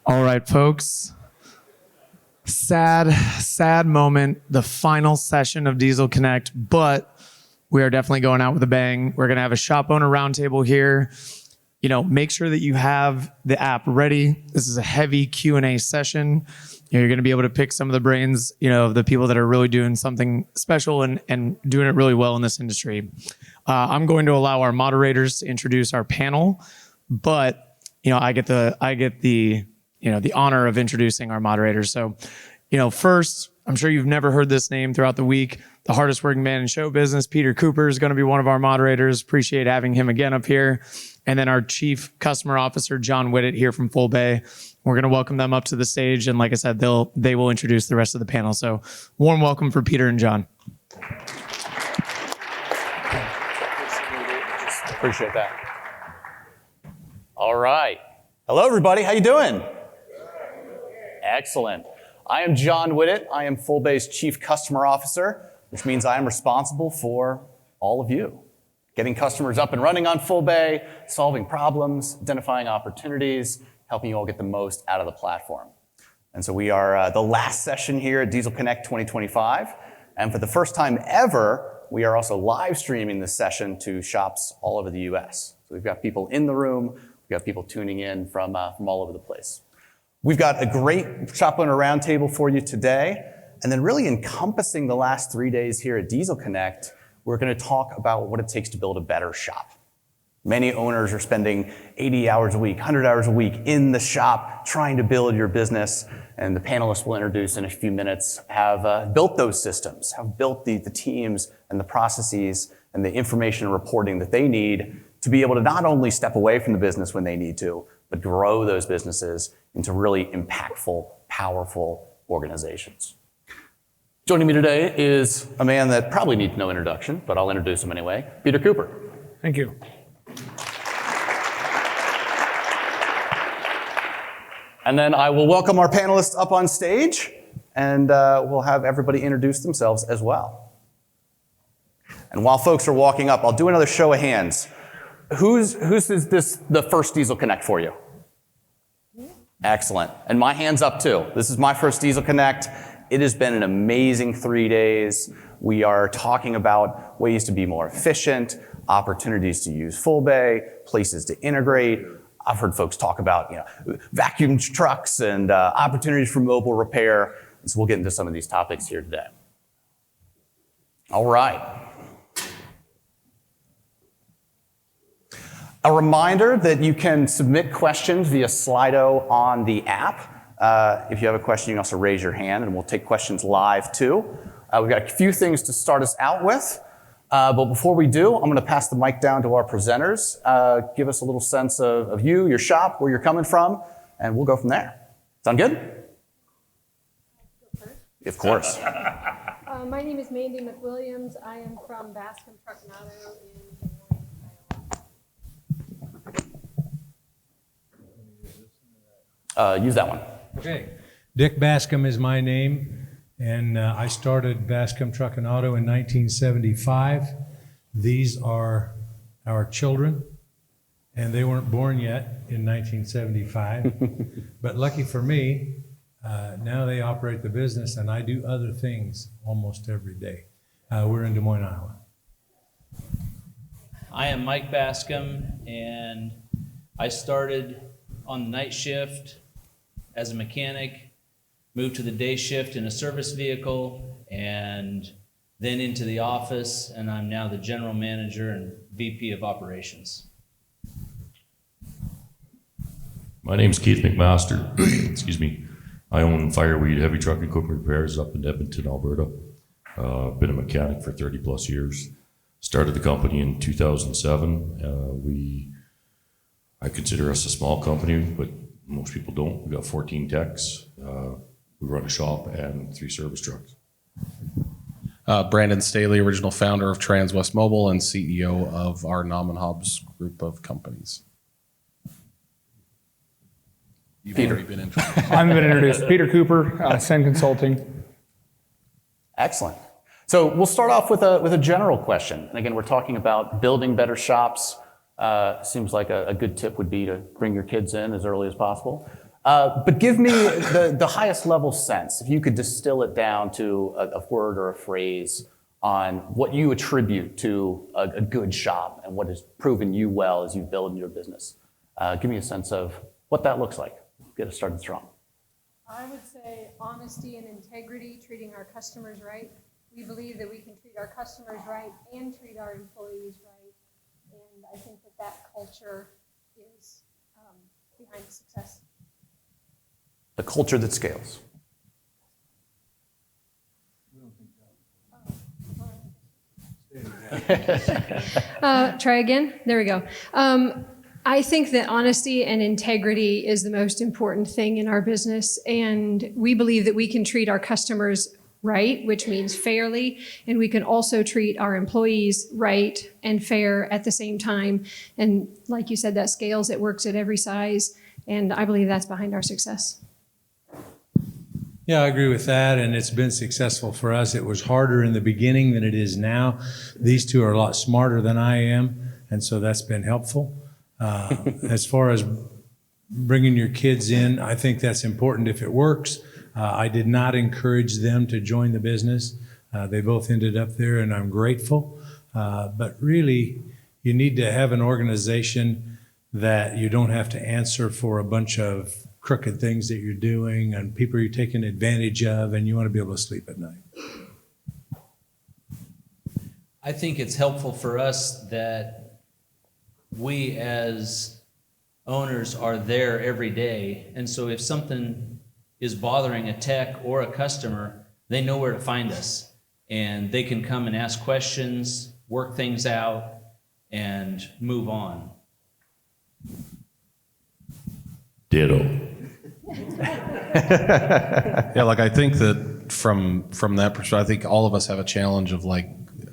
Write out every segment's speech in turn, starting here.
All right, folks. Sad moment, the final session of Diesel Connect, but we are definitely going out with a bang. We're going to have a shop owner roundtable here. Make sure that you have the app ready. This is a heavy Q&A session. You're going to be able to pick some of the brains, of the people that are really doing something special and doing it really well in this industry. I'm going to allow our moderators to introduce our panel, but I get the honor of introducing our moderators. So, first, I'm sure you've never heard this name throughout the week. The hardest working man in show business, Peter Cooper, is going to be one of our moderators. Appreciate having him again up here. And then our Chief Customer Officer, John Whittet, here from Fullbay. We're going to welcome them up to the stage. And like I said, they will introduce the rest of the panel. So warm welcome for Peter and John. Appreciate that. All right. Hello, everybody. How you doing? Excellent. I am John Whittet. I am Fullbay's Chief Customer Officer, which means I am responsible for all of you. Getting customers up and running on Fullbay, solving problems, identifying opportunities, helping you all get the most out of the platform. And so we are the last session here at Diesel Connect 2025. And for the first time ever, we are also live streaming this session to shops all over the US. So we've got people in the room, we've got people tuning in from all over the place. We've got a great Shop Owner Roundtable for you today. And then really encompassing the last 3 days here at Diesel Connect, we're going to talk about what it takes to build a better shop. Many owners are spending 80 hours a week, 100 hours a week in the shop trying to build your business. And the panelists we'll introduce in a few minutes have built those systems, have built the teams and the processes and the information and reporting that they need to be able to not only step away from the business when they need to, but grow those businesses into really impactful, powerful organizations. Joining me today is a man that probably needs no introduction, but I'll introduce him anyway, Peter Cooper. Thank you. And then I will welcome our panelists up on stage, and we'll have everybody introduce themselves as well. And while folks are walking up, I'll do another show of hands. Whose is this the first Diesel Connect for you? Excellent. And my hand's up too. This is my first Diesel Connect. It has been an amazing 3 days. We are talking about ways to be more efficient, opportunities to use Fullbay, places to integrate. I've heard folks talk about vacuum trucks and opportunities for mobile repair. And so we'll get into some of these topics here today. All right. A reminder that you can submit questions via Slido on the app. If you have a question, you can also raise your hand, and we'll take questions live too. We've got a few things to start us out with. But before we do, I'm going to pass the mic down to our presenters. Give us a little sense of you, your shop, where you're coming from, and we'll go from there. Sound good? Of course. My name is Mandy McWilliams. I am from Bascom Truck and Auto in Des Moines, Iowa. Use that one. Okay. Dick Bascom is my name, and I started Bascom Truck and Auto in 1975. These are our children, and they weren't born yet in 1975. But lucky for me, now they operate the business, and I do other things almost every day. We're in Des Moines, Iowa. I am Mike Bascom, and I started on the night shift as a mechanic, moved to the day shift in a service vehicle, and then into the office, and I'm now the general manager and VP of operations. My name's Keith McMaster. Excuse me. I own Fireweed Heavy Truck Equipment Repairs up in Edmonton, Alberta. Been a mechanic for 30 plus years. Started the company in 2007. I consider us a small company, but most people don't. We got 14 techs. We run a shop and 3 service trucks. Brandon Staley, original founder of TransWest Mobile and CEO of our Naumann Hobbs group of companies. You've already been introduced. I'm going to introduce Peter Cooper, Sen Consulting. Excellent. So we'll start off with a general question. And again, we're talking about building better shops. Seems like a good tip would be to bring your kids in as early as possible. But give me the highest level sense, if you could distill it down to a word or a phrase on what you attribute to a good shop and what has proven you well as you build your business. Give me a sense of what that looks like. Get us started strong. I would say honesty and integrity, treating our customers right. We believe that we can treat our customers right and treat our employees right. And I think that culture is behind the success. A culture that scales. Try again. There we go. I think that honesty and integrity is the most important thing in our business. And we believe that we can treat our customers right, which means fairly. And we can also treat our employees right and fair at the same time. And like you said, that scales, it works at every size. And I believe that's behind our success. Yeah, I agree with that, and it's been successful for us. It was harder in the beginning than it is now. These two are a lot smarter than I am, and so that's been helpful. As far as bringing your kids in, I think that's important if it works. I did not encourage them to join the business. They both ended up there, and I'm grateful. But really, you need to have an organization that you don't have to answer for a bunch of crooked things that you're doing and people you're taking advantage of, and you want to be able to sleep at night. I think it's helpful for us that we as owners are there every day. And so if something is bothering a tech or a customer, they know where to find us. And they can come and ask questions, work things out, and move on. Ditto. Yeah, like I think that from that perspective, I think all of us have a challenge of like,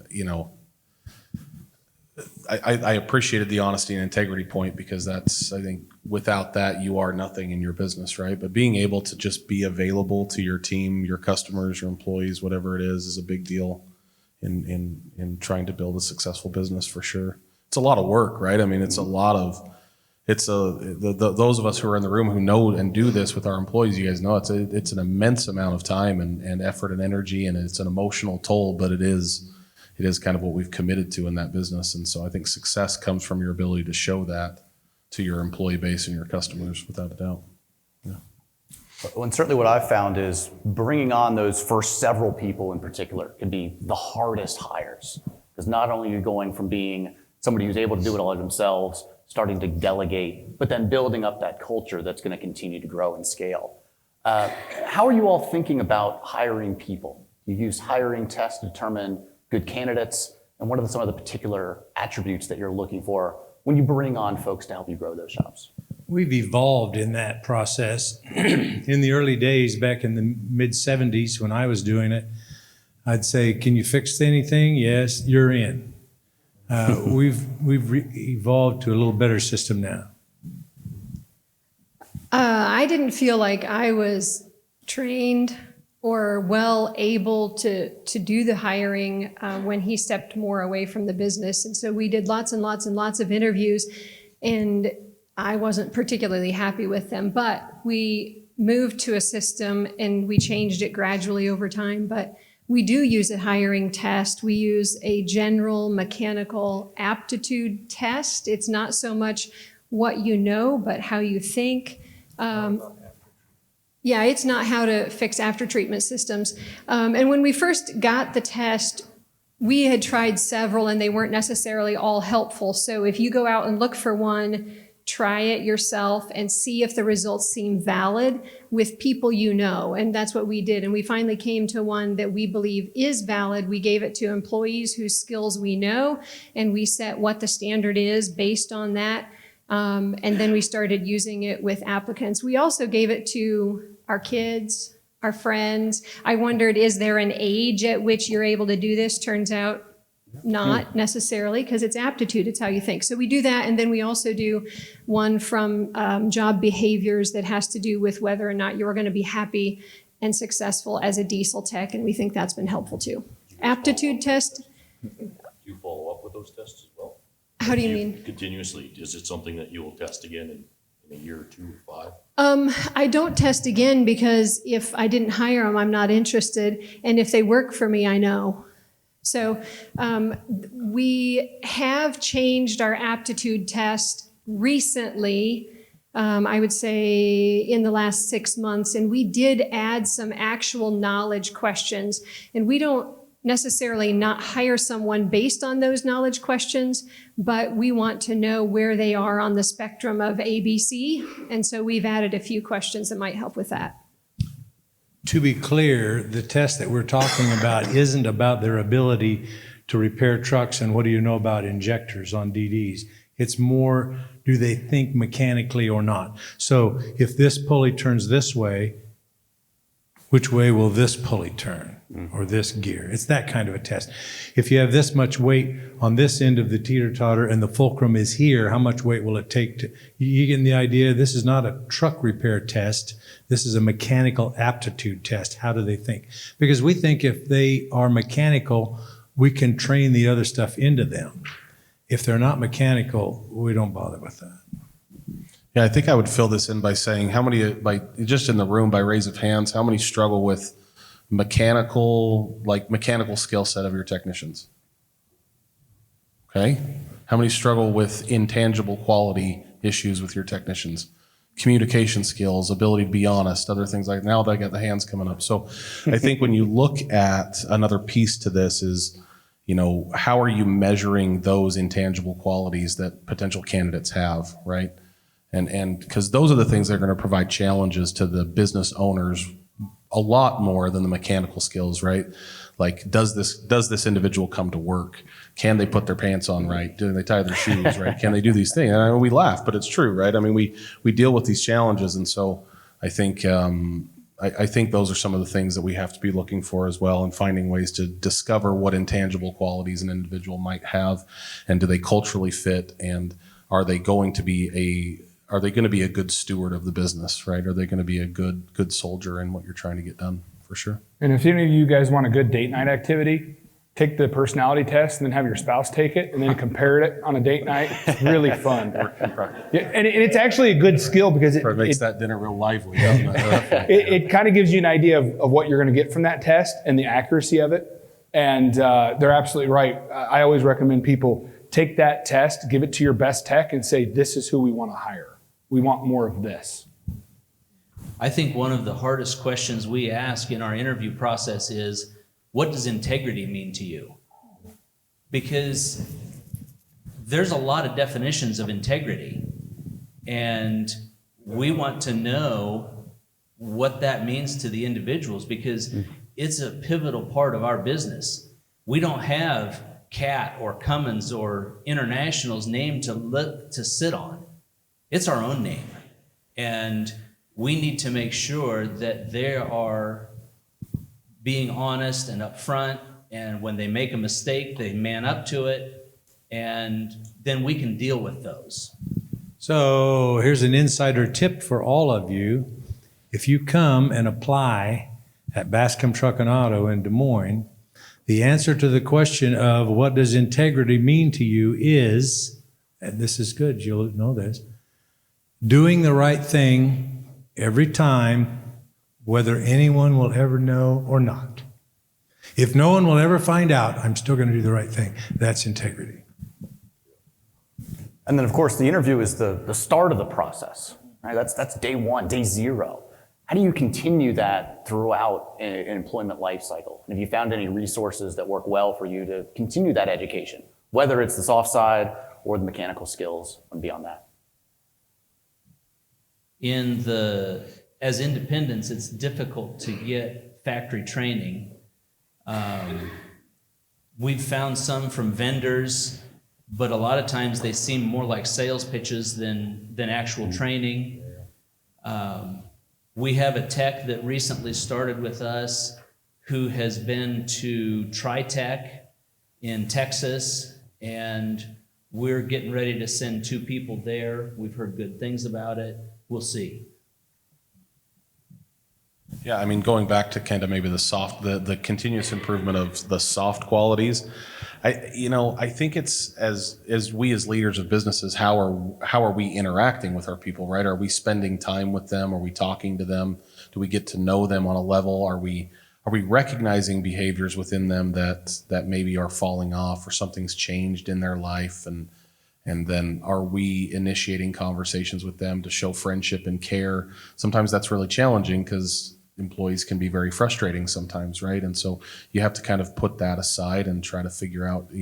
you know, I appreciated the honesty and integrity point because that's, I think without that you are nothing in your business, right? But being able to just be available to your team, your customers, your employees, whatever it is a big deal in trying to build a successful business for sure. It's a lot of work, right? I mean, it's a lot of, those of us who are in the room who know and do this with our employees, you guys know it's an immense amount of time and effort and energy, and it's an emotional toll, but it is kind of what we've committed to in that business. And so I think success comes from your ability to show that to your employee base and your customers, without a doubt. Yeah. Well, and certainly what I've found is bringing on those first several people in particular can be the hardest hires, because not only are you going from being somebody who's able to do it all themselves, starting to delegate, but then building up that culture that's going to continue to grow and scale. How are you all thinking about hiring people? You use hiring tests to determine good candidates, and what are some of the particular attributes that you're looking for when you bring on folks to help you grow those shops? We've evolved in that process. In the early days, back in the mid-'70s when I was doing it, I'd say, can you fix anything? Yes, you're in. We've evolved to a little better system now. I didn't feel like I was trained or well able to do the hiring when he stepped more away from the business. And so we did lots and lots and lots of interviews, and I wasn't particularly happy with them. But we moved to a system and we changed it gradually over time. But we do use a hiring test. We use a general mechanical aptitude test. It's not so much what you know, but how you think. Yeah, it's not how to fix after treatment systems. And when we first got the test, we had tried several and they weren't necessarily all helpful. So if you go out and look for one, try it yourself and see if the results seem valid with people you know. And that's what we did. And we finally came to one that we believe is valid. We gave it to employees whose skills we know, and we set what the standard is based on that. And then we started using it with applicants. We also gave it to our kids, our friends. I wondered, is there an age at which you're able to do this? Turns out not necessarily, because it's aptitude, it's how you think. So we do that, and then we also do one from job behaviors that has to do with whether or not you're going to be happy and successful as a diesel tech, and we think that's been helpful too. Aptitude test. Do you follow up with those tests as well? How do you mean? Continuously. Is it something that you will test again in A year, 2, 5? I don't test again because if I didn't hire them, I'm not interested. And if they work for me, I know. So we have changed our aptitude test recently, I would say in the last 6 months, and we did add some actual knowledge questions. And we don't necessarily not hire someone based on those knowledge questions, but we want to know where they are on the spectrum of ABC. And so we've added a few questions that might help with that. To be clear, the test that we're talking about isn't about their ability to repair trucks and what do you know about injectors on DDs. It's more, do they think mechanically or not? So if this pulley turns this way, which way will this pulley turn or this gear? It's that kind of a test. If you have this much weight on this end of the teeter-totter and the fulcrum is here, how much weight will it take to, you get the idea? This is not a truck repair test. This is a mechanical aptitude test. How do they think? Because we think if they are mechanical, we can train the other stuff into them. If they're not mechanical, we don't bother with that. Yeah, I think I would fill this in by saying how many, like just in the room by raise of hands, how many struggle with mechanical skill set of your technicians? Okay. How many struggle with intangible quality issues with your technicians? Communication skills, ability to be honest, other things like now that I got the hands coming up. So I think when you look at another piece to this is, you know, how are you measuring those intangible qualities that potential candidates have, right? And because those are the things that are going to provide challenges to the business owners a lot more than the mechanical skills, right? Like, does this individual come to work? Can they put their pants on right? Do they tie their shoes right? Can they do these things? And I mean, we laugh, but it's true, right? I mean, we deal with these challenges, and so I think I think those are some of the things that we have to be looking for as well, and finding ways to discover what intangible qualities an individual might have, and do they culturally fit, and are they going to be a good steward of the business, right? Are they going to be a good soldier in what you're trying to get done, for sure? And if any of you guys want a good date night activity, take the personality test and then have your spouse take it and then compare it on a date night. It's really fun. Yeah, and it's actually a good skill because it makes that dinner real lively, doesn't it? It kind of gives you an idea of what you're going to get from that test and the accuracy of it. And they're absolutely right. I always recommend people take that test, give it to your best tech and say, this is who we want to hire. We want more of this. I think one of the hardest questions we ask in our interview process is, what does integrity mean to you? Because there's a lot of definitions of integrity, and we want to know what that means to the individuals, because it's a pivotal part of our business. We don't have CAT or Cummins or International's name to sit on. It's our own name. And we need to make sure that they are being honest and upfront, and when they make a mistake, they man up to it, and then we can deal with those. So here's an insider tip for all of you. If you come and apply at Bascom Truck and Auto in Des Moines, the answer to the question of what does integrity mean to you is, and this is good, you'll know this, doing the right thing every time, whether anyone will ever know or not. If no one will ever find out, I'm still going to do the right thing. That's integrity. And then, of course, the interview is the start of the process, right? That's day one, day zero. How do you continue that throughout an employment life cycle? And have you found any resources that work well for you to continue that education, whether it's the soft side or the mechanical skills and beyond that? As independents, it's difficult to get factory training. We've found some from vendors, but a lot of times they seem more like sales pitches than actual training. We have a tech that recently started with us who has been to TriTech in Texas, and we're getting ready to send 2 people there. We've heard good things about it. We'll see. Yeah, I mean, going back to kind of maybe the continuous improvement of the soft qualities, I think it's as we as leaders of businesses, how are we interacting with our people, right? Are we spending time with them? Are we talking to them? Do we get to know them on a level? Are we recognizing behaviors within them that maybe are falling off or something's changed in their life? And then are we initiating conversations with them to show friendship and care? Sometimes that's really challenging because employees can be very frustrating sometimes, right? And so you have to kind of put that aside and try to figure out,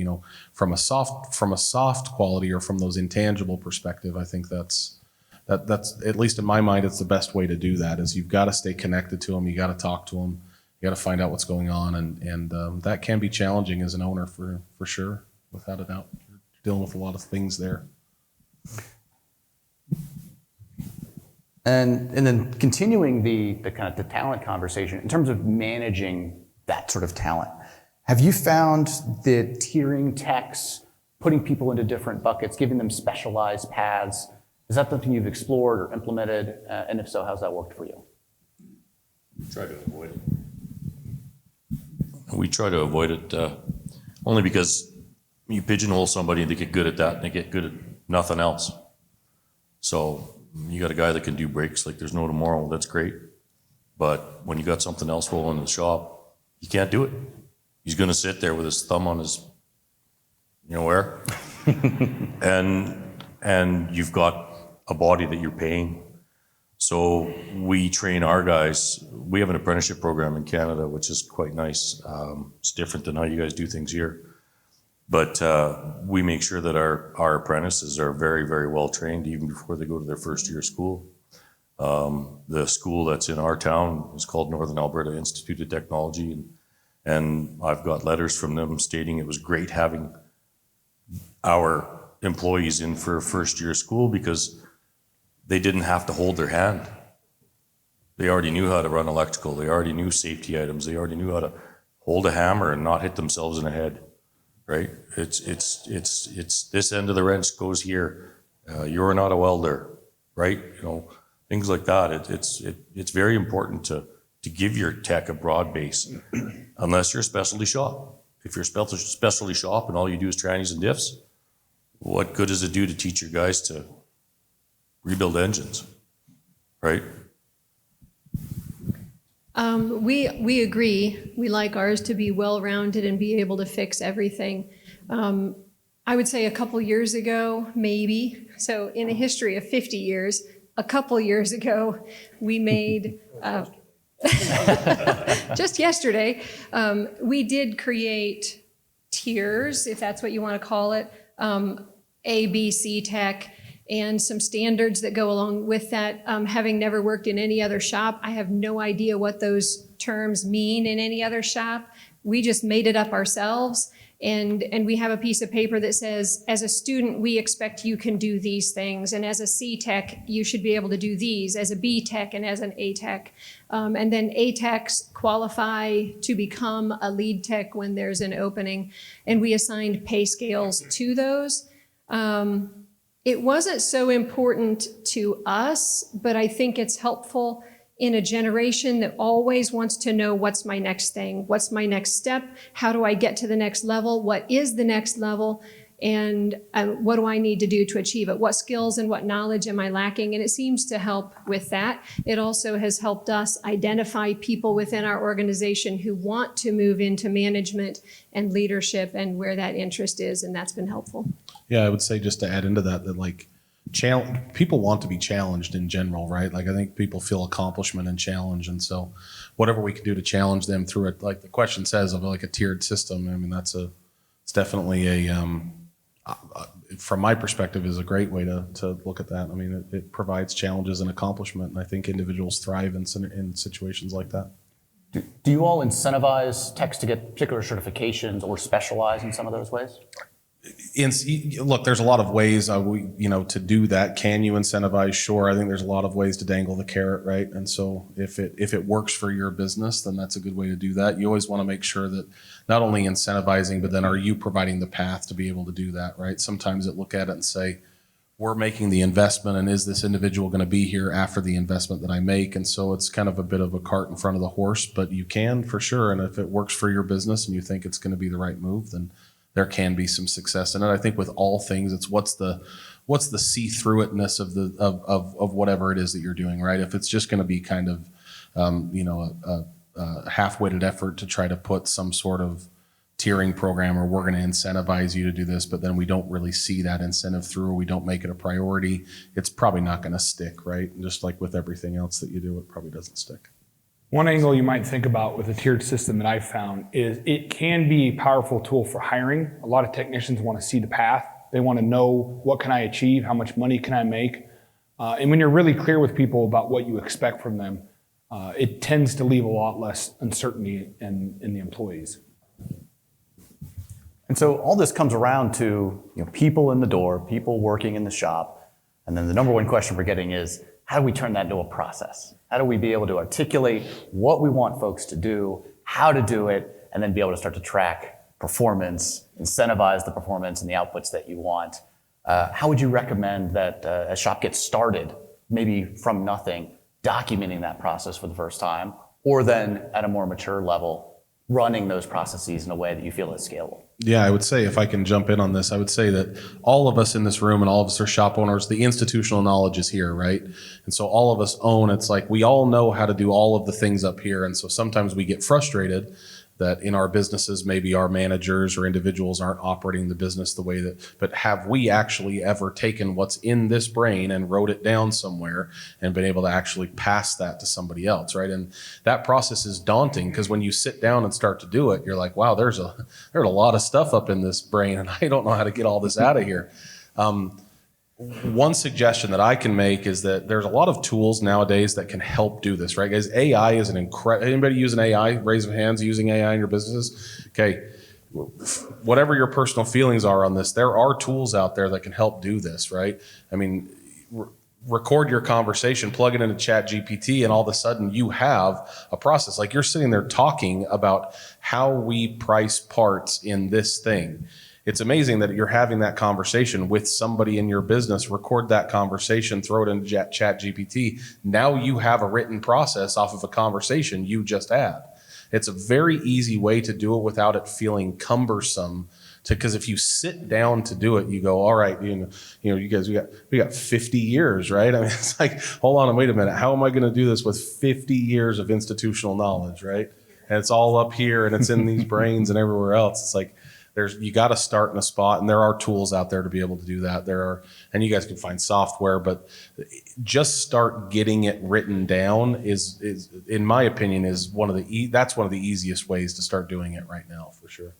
from a soft quality or from those intangible perspective. I think that's at least in my mind, it's the best way to do that. Is you've got to stay connected to them, you got to talk to them, you got to find out what's going on, and that can be challenging as an owner for sure, without a doubt. You're dealing with a lot of things there. And then continuing the kind of the talent conversation in terms of managing that sort of talent, have you found that tiering techs, putting people into different buckets, giving them specialized paths, is that something you've explored or implemented? And if so, how's that worked for you? Try to avoid it. We try to avoid it only because you pigeonhole somebody and they get good at that and they get good at nothing else. So you got a guy that can do brakes like there's no tomorrow, that's great. But when you got something else rolling in the shop, you can't do it. He's going to sit there with his thumb on his, where? and you've got a body that you're paying. So we train our guys. We have an apprenticeship program in Canada, which is quite nice. It's different than how you guys do things here. But we make sure that our apprentices are very, very well trained even before they go to their first year of school. The school that's in our town is called Northern Alberta Institute of Technology. And I've got letters from them stating it was great having our employees in for first year of school because they didn't have to hold their hand. They already knew how to run electrical. They already knew safety items. They already knew how to hold a hammer and not hit themselves in the head, right? It's this end of the wrench goes here. You're not a welder, right? Things like that. It's very important to give your tech a broad base, unless you're a specialty shop. If you're a specialty shop and all you do is trannies and diffs, what good does it do to teach your guys to rebuild engines, right? We agree. We like ours to be well-rounded and be able to fix everything. I would say a couple years ago, maybe, so in a history of 50 years, a couple years ago, we made, just yesterday, we did create tiers, if that's what you want to call it, A, B, C tech, and some standards that go along with that. Having never worked in any other shop, I have no idea what those terms mean in any other shop. We just made it up ourselves, and we have a piece of paper that says, as a student, we expect you can do these things, and as a C tech, you should be able to do these, as a B tech and as an A tech. And then A techs qualify to become a lead tech when there's an opening, and we assigned pay scales to those. It wasn't so important to us, but I think it's helpful in a generation that always wants to know, what's my next thing? What's my next step? How do I get to the next level? What is the next level? And what do I need to do to achieve it? What skills and what knowledge am I lacking? And it seems to help with that. It also has helped us identify people within our organization who want to move into management and leadership and where that interest is, and that's been helpful. Yeah, I would say, just to add into that like people want to be challenged in general, right? Like, I think people feel accomplishment and challenge, and so whatever we can do to challenge them through it, like the question says, of like a tiered system. I mean, it's definitely from my perspective, is a great way to look at that. I mean, it provides challenges and accomplishment, and I think individuals thrive in situations like that. Do you all incentivize techs to get particular certifications or specialize in some of those ways? Look, there's a lot of ways to do that. Can you incentivize? Sure. I think there's a lot of ways to dangle the carrot, right? And so if it works for your business, then that's a good way to do that. You always want to make sure that not only incentivizing, but then are you providing the path to be able to do that, right? Sometimes look at it and say, we're making the investment, and is this individual going to be here after the investment that I make? And so it's kind of a bit of a cart in front of the horse, but you can for sure. And if it works for your business and you think it's going to be the right move, then there can be some success. And I think with all things, it's what's the see-through-itness of whatever it is that you're doing, right? If it's just going to be kind of, a half-witted effort to try to put some sort of tiering program, or we're going to incentivize you to do this, but then we don't really see that incentive through, or we don't make it a priority, it's probably not going to stick, right? And just like with everything else that you do, it probably doesn't stick. One angle you might think about with a tiered system that I've found is it can be a powerful tool for hiring. A lot of technicians want to see the path. They want to know, what can I achieve? How much money can I make? And when you're really clear with people about what you expect from them, it tends to leave a lot less uncertainty in the employees. And so all this comes around to people in the door, people working in the shop, and then the number one question we're getting is, how do we turn that into a process? How do we be able to articulate what we want folks to do, how to do it, and then be able to start to track performance, incentivize the performance and the outputs that you want? How would you recommend that a shop gets started, maybe from nothing, documenting that process for the first time, or then at a more mature level, running those processes in a way that you feel is scalable? Yeah, I would say, if I can jump in on this, I would say that all of us in this room and all of us are shop owners, the institutional knowledge is here, right? And so all of us own, it's like we all know how to do all of the things up here. And so sometimes we get frustrated that in our businesses, maybe our managers or individuals aren't operating the business the way that, but have we actually ever taken what's in this brain and wrote it down somewhere and been able to actually pass that to somebody else, right? And that process is daunting, because when you sit down and start to do it, you're like, wow, there's a lot of stuff up in this brain and I don't know how to get all this out of here. One suggestion that I can make is that there's a lot of tools nowadays that can help do this, right, guys? AI is an incredible. Anybody using AI? Raise your hands using AI in your businesses. Okay, whatever your personal feelings are on this, there are tools out there that can help do this, right? I mean, record your conversation, plug it into ChatGPT, and all of a sudden you have a process. Like, you're sitting there talking about how we price parts in this thing. It's amazing that you're having that conversation with somebody in your business. Record that conversation, throw it into ChatGPT. Now you have a written process off of a conversation you just had. It's a very easy way to do it without it feeling cumbersome. Because if you sit down to do it, you go, all right, you guys, we got 50 years, right? I mean, it's like, hold on, wait a minute. How am I going to do this with 50 years of institutional knowledge, right? And it's all up here and it's in these brains and everywhere else. It's like, you got to start in a spot, and there are tools out there to be able to do that. And you guys can find software, but just start getting it written down is in my opinion, is that's one of the easiest ways to start doing it right now, for sure.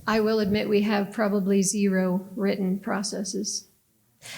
I will admit we have probably zero written processes.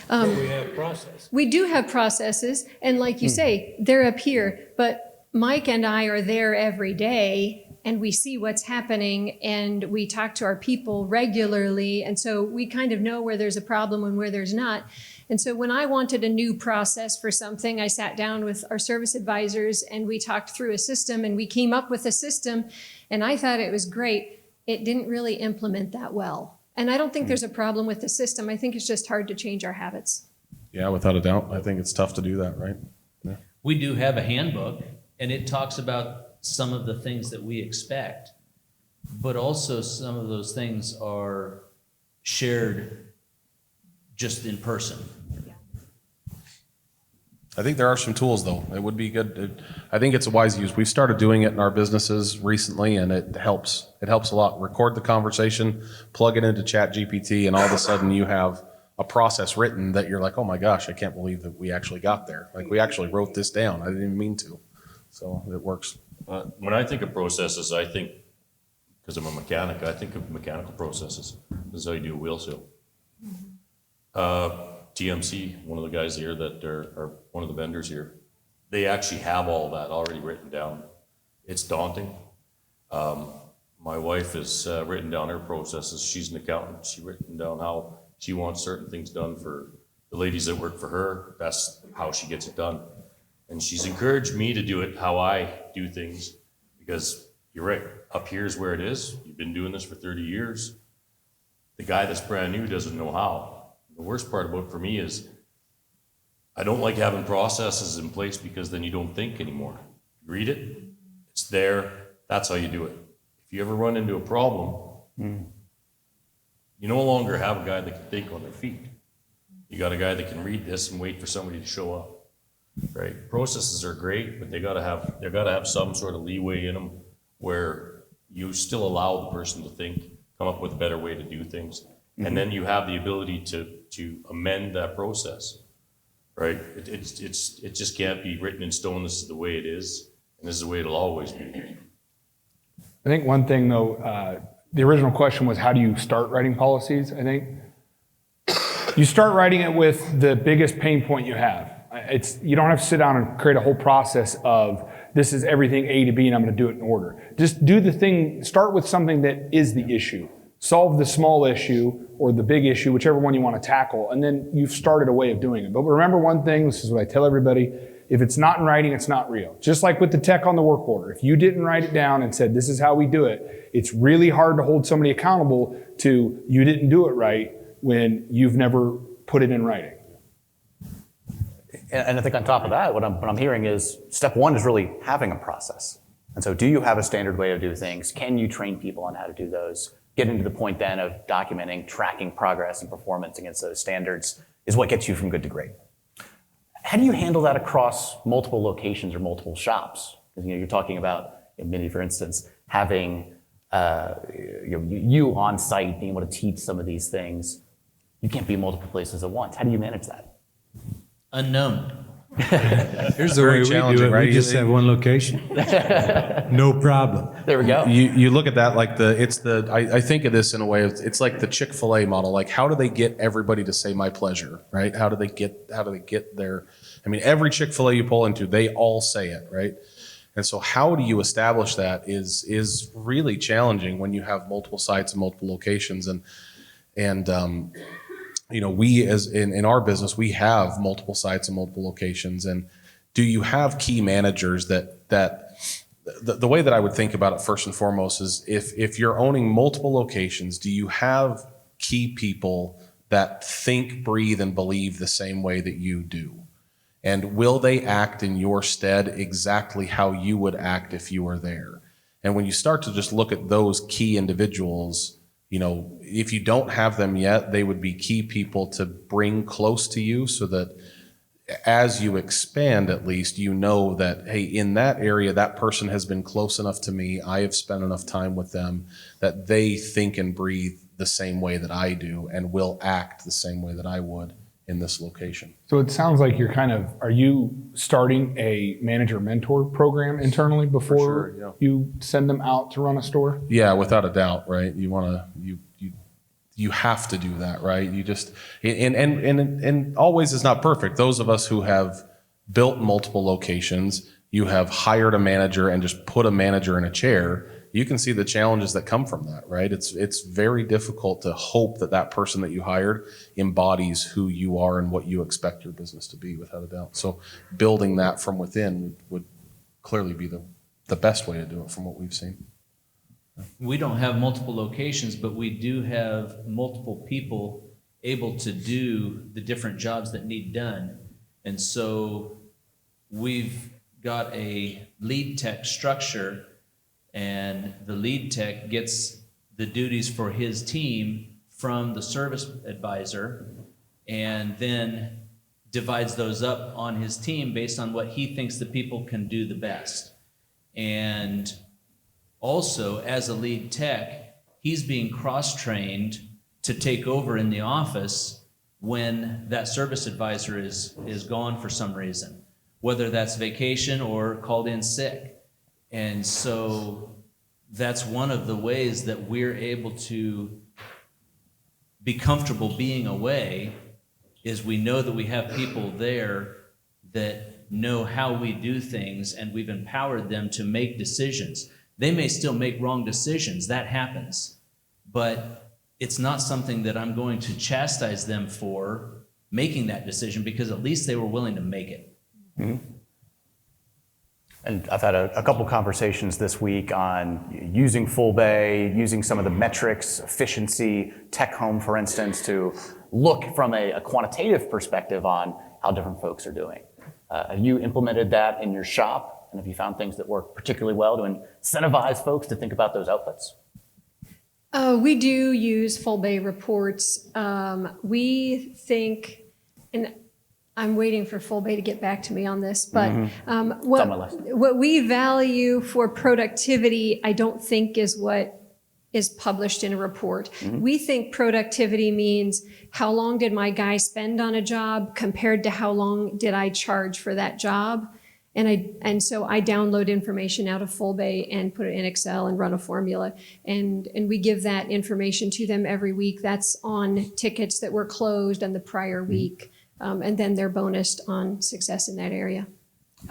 But we have process. We do have processes, and like you say, they're up here, but Mike and I are there every day, and we see what's happening, and we talk to our people regularly, and so we kind of know where there's a problem and where there's not. And so when I wanted a new process for something, I sat down with our service advisors, and we talked through a system, and we came up with a system, and I thought it was great. It didn't really implement that well. And I don't think there's a problem with the system. I think it's just hard to change our habits. Yeah, without a doubt. I think it's tough to do that, right? Yeah. We do have a handbook, and it talks about some of the things that we expect, but also some of those things are shared just in person. I think there are some tools, though. It would be good. I think it's a wise use. We've started doing it in our businesses recently, and it helps. It helps a lot. Record the conversation, plug it into ChatGPT, and all of a sudden you have a process written that you're like, oh my gosh, I can't believe that we actually got there. Like, we actually wrote this down. I didn't even mean to. So it works. When I think of processes, I think, because I'm a mechanic, I think of mechanical processes. This is how you do a wheel seal. TMC, one of the guys here that are one of the vendors here, they actually have all that already written down. It's daunting. My wife has written down her processes. She's an accountant. She's written down how she wants certain things done for the ladies that work for her. That's how she gets it done. And she's encouraged me to do it how I do things, because you're right, up here is where it is. You've been doing this for 30 years. The guy that's brand new doesn't know how. The worst part about it for me is I don't like having processes in place, because then you don't think anymore. You read it, it's there, that's how you do it. If you ever run into a problem, you no longer have a guy that can think on their feet. You got a guy that can read this and wait for somebody to show up, right? Processes are great, but they gotta have some sort of leeway in them where you still allow the person to think, come up with a better way to do things. And then you have the ability to amend that process, right? It just can't be written in stone, this is the way it is, and this is the way it'll always be. I think one thing though, the original question was, how do you start writing policies? I think you start writing it with the biggest pain point you have. You don't have to sit down and create a whole process of this is everything A to B and I'm going to do it in order. Just do the thing, start with something that is the issue. Solve the small issue or the big issue, whichever one you want to tackle, and then you've started a way of doing it. But remember one thing, this is what I tell everybody, if it's not in writing, it's not real. Just like with the tech on the work order. If you didn't write it down and said, this is how we do it, it's really hard to hold somebody accountable to you didn't do it right when you've never put it in writing. And I think on top of that, what I'm hearing is step one is really having a process. And so do you have a standard way to do things? Can you train people on how to do those? Getting to the point then of documenting, tracking progress and performance against those standards is what gets you from good to great. How do you handle that across multiple locations or multiple shops? Because you're talking about, Mandy, for instance, having you on site, being able to teach some of these things. You can't be in multiple places at once. How do you manage that? Unknown. Here's the way we do it. right? We just have one location. No problem. There we go. You look at that like I think of this in a way of, it's like the Chick-fil-A model. Like, how do they get everybody to say my pleasure, right? How do they get their, I mean, every Chick-fil-A you pull into, they all say it, right? And so how do you establish that is really challenging when you have multiple sites and multiple locations. And we as in our business, we have multiple sites and multiple locations. And do you have key managers that the way that I would think about it first and foremost is if you're owning multiple locations, do you have key people that think, breathe, and believe the same way that you do? And will they act in your stead exactly how you would act if you were there? And when you start to just look at those key individuals, if you don't have them yet, they would be key people to bring close to you so that as you expand, at least, that, hey, in that area, that person has been close enough to me. I have spent enough time with them that they think and breathe the same way that I do and will act the same way that I would in this location. So it sounds like are you starting a manager mentor program internally before sure, yeah. you send them out to run a store? Yeah, without a doubt, right? You have to do that, right? You just, and always is not perfect. Those of us who have built multiple locations, you have hired a manager and just put a manager in a chair, you can see the challenges that come from that, right? It's very difficult to hope that person that you hired embodies who you are and what you expect your business to be, without a doubt. So building that from within would clearly be the best way to do it from what we've seen. We don't have multiple locations, but we do have multiple people able to do the different jobs that need done. And so we've got a lead tech structure, and the lead tech gets the duties for his team from the service advisor and then divides those up on his team based on what he thinks the people can do the best. And also, as a lead tech, he's being cross-trained to take over in the office when that service advisor is gone for some reason, whether that's vacation or called in sick. And so that's one of the ways that we're able to be comfortable being away, is we know that we have people there that know how we do things, and we've empowered them to make decisions. They may still make wrong decisions, that happens, but it's not something that I'm going to chastise them for making that decision, because at least they were willing to make it. Mm-hmm. And I've had a couple conversations this week on using Fullbay, using some of the metrics, efficiency, tech home, for instance, to look from a quantitative perspective on how different folks are doing. Have you implemented that in your shop? And have you found things that work particularly well to incentivize folks to think about those outputs? We do use Fullbay reports. We think, and I'm waiting for Fullbay to get back to me on this, but on my list. what we value for productivity, I don't think is what is published in a report. We think productivity means how long did my guy spend on a job compared to how long did I charge for that job. And so I download information out of Fullbay and put it in Excel and run a formula. And we give that information to them every week. That's on tickets that were closed on the prior week. And then they're bonused on success in that area.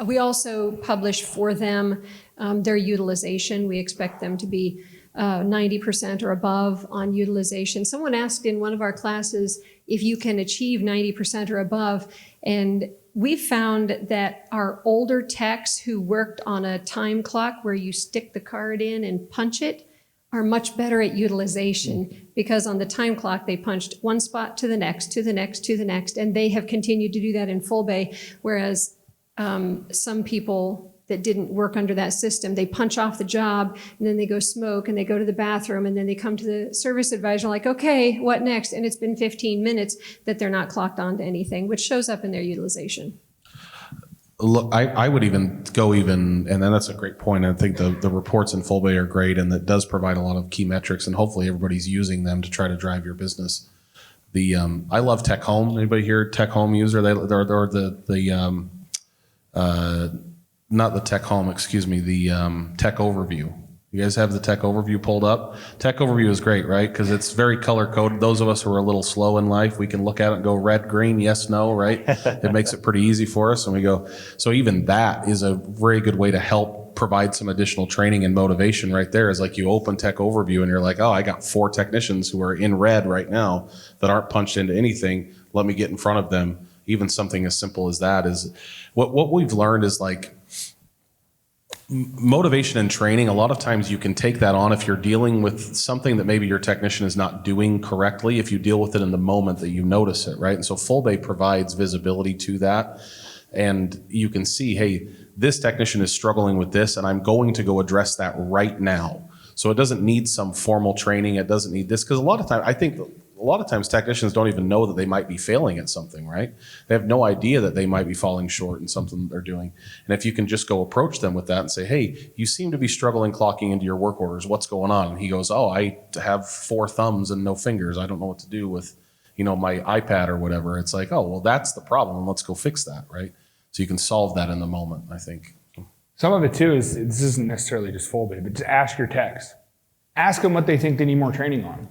We also publish for them their utilization. We expect them to be 90% or above on utilization. Someone asked in one of our classes if you can achieve 90% or above. And we found that our older techs who worked on a time clock where you stick the card in and punch it are much better at utilization, because on the time clock they punched one spot to the next, to the next, to the next, and they have continued to do that in Fullbay, whereas some people that didn't work under that system, they punch off the job and then they go smoke and they go to the bathroom and then they come to the service advisor like, okay, what next? And it's been 15 minutes that they're not clocked on to anything, which shows up in their utilization. Look, I would even go and then that's a great point. I think the reports in Fullbay are great, and that does provide a lot of key metrics, and hopefully everybody's using them to try to drive your business. I love Tech Home. Anybody here Tech Home user? Not the Tech Home, excuse me, the Tech Overview. You guys have the Tech Overview pulled up? Tech Overview is great, right? Because it's very color coded. Those of us who are a little slow in life, we can look at it and go red, green, yes, no, right? It makes it pretty easy for us. And we go, so even that is a very good way to help provide some additional training and motivation right there. Is like you open Tech Overview and you're like, oh, I got 4 technicians who are in red right now that aren't punched into anything. Let me get in front of them. Even something as simple as that is what we've learned is like, motivation and training, a lot of times you can take that on if you're dealing with something that maybe your technician is not doing correctly, if you deal with it in the moment that you notice it, right? And so Fullbay provides visibility to that. And you can see, hey, this technician is struggling with this, and I'm going to go address that right now. So it doesn't need some formal training. It doesn't need this, because a lot of times technicians don't even know that they might be failing at something, right? They have no idea that they might be falling short in something they're doing. And if you can just go approach them with that and say, hey, you seem to be struggling clocking into your work orders. What's going on? And he goes, oh, I have 4 thumbs and no fingers. I don't know what to do with, my iPad or whatever. It's like, oh, well, that's the problem. Let's go fix that, right? So you can solve that in the moment, I think. Some of it too is, this isn't necessarily just Fullbay, but just ask your techs. Ask them what they think they need more training on.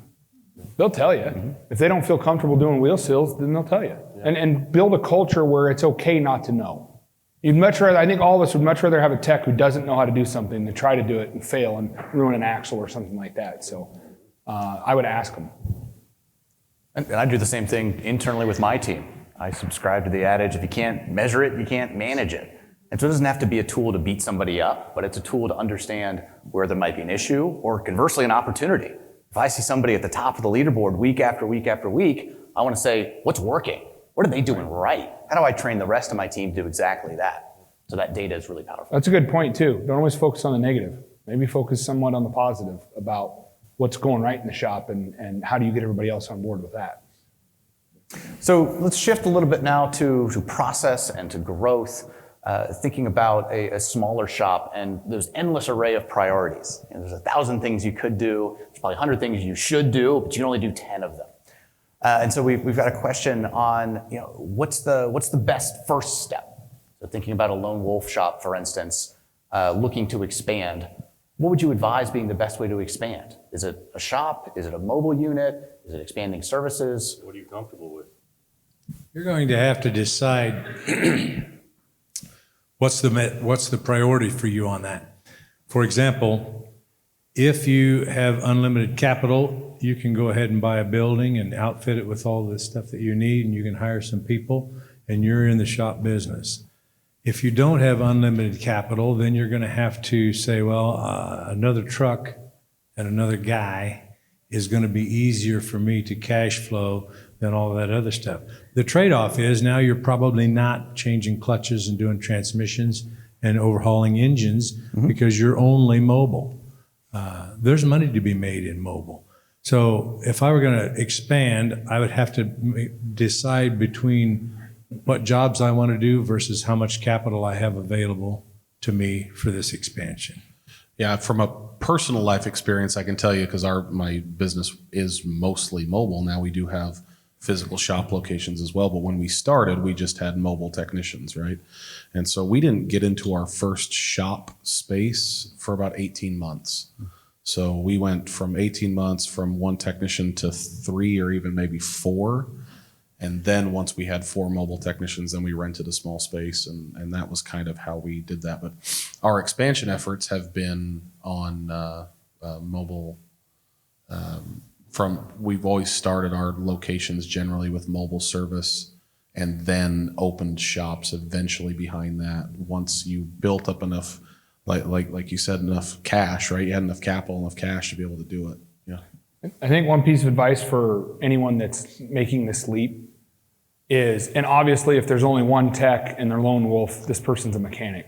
They'll tell you. If they don't feel comfortable doing wheel seals, then they'll tell you. Yeah. And build a culture where it's okay not to know. You'd much rather, I think all of us would much rather have a tech who doesn't know how to do something than try to do it and fail and ruin an axle or something like that. So I would ask them. And I do the same thing internally with my team. I subscribe to the adage, if you can't measure it, you can't manage it. And so it doesn't have to be a tool to beat somebody up, but it's a tool to understand where there might be an issue or conversely an opportunity. If I see somebody at the top of the leaderboard week after week after week, I want to say, what's working? What are they doing right? How do I train the rest of my team to do exactly that? So that data is really powerful. That's a good point too. Don't always focus on the negative. Maybe focus somewhat on the positive about what's going right in the shop and how do you get everybody else on board with that. So let's shift a little bit now to process and to growth. Thinking about a smaller shop, and there's endless array of priorities. There's 1,000 things you could do. There's probably 100 things you should do, but you can only do 10 of them. And so we've got a question on, what's the best first step? So thinking about a lone wolf shop, for instance, looking to expand, what would you advise being the best way to expand? Is it a shop? Is it a mobile unit? Is it expanding services? What are you comfortable with? You're going to have to decide what's the priority for you on that. For example, if you have unlimited capital, you can go ahead and buy a building and outfit it with all the stuff that you need, and you can hire some people, and you're in the shop business. If you don't have unlimited capital, then you're going to have to say, well, another truck and another guy is going to be easier for me to cash flow than all that other stuff. The trade-off is now you're probably not changing clutches and doing transmissions and overhauling engines because you're only mobile. There's money to be made in mobile. So if I were going to expand, I would have to decide between what jobs I want to do versus how much capital I have available to me for this expansion. Yeah, from a personal life experience, I can tell you, because my business is mostly mobile. Now we do have physical shop locations as well, but when we started, we just had mobile technicians, right? And so we didn't get into our first shop space for about 18 months. So we went from 18 months from one technician to 3 or even maybe 4. And then once we had 4 mobile technicians, then we rented a small space, and that was kind of how we did that. But our expansion efforts have been on mobile. We've always started our locations generally with mobile service, and then opened shops eventually behind that. Once you built up enough, like you said, enough cash, right? You had enough capital, enough cash to be able to do it. Yeah. I think one piece of advice for anyone that's making this leap is, and obviously if there's only one tech and they're lone wolf, this person's a mechanic.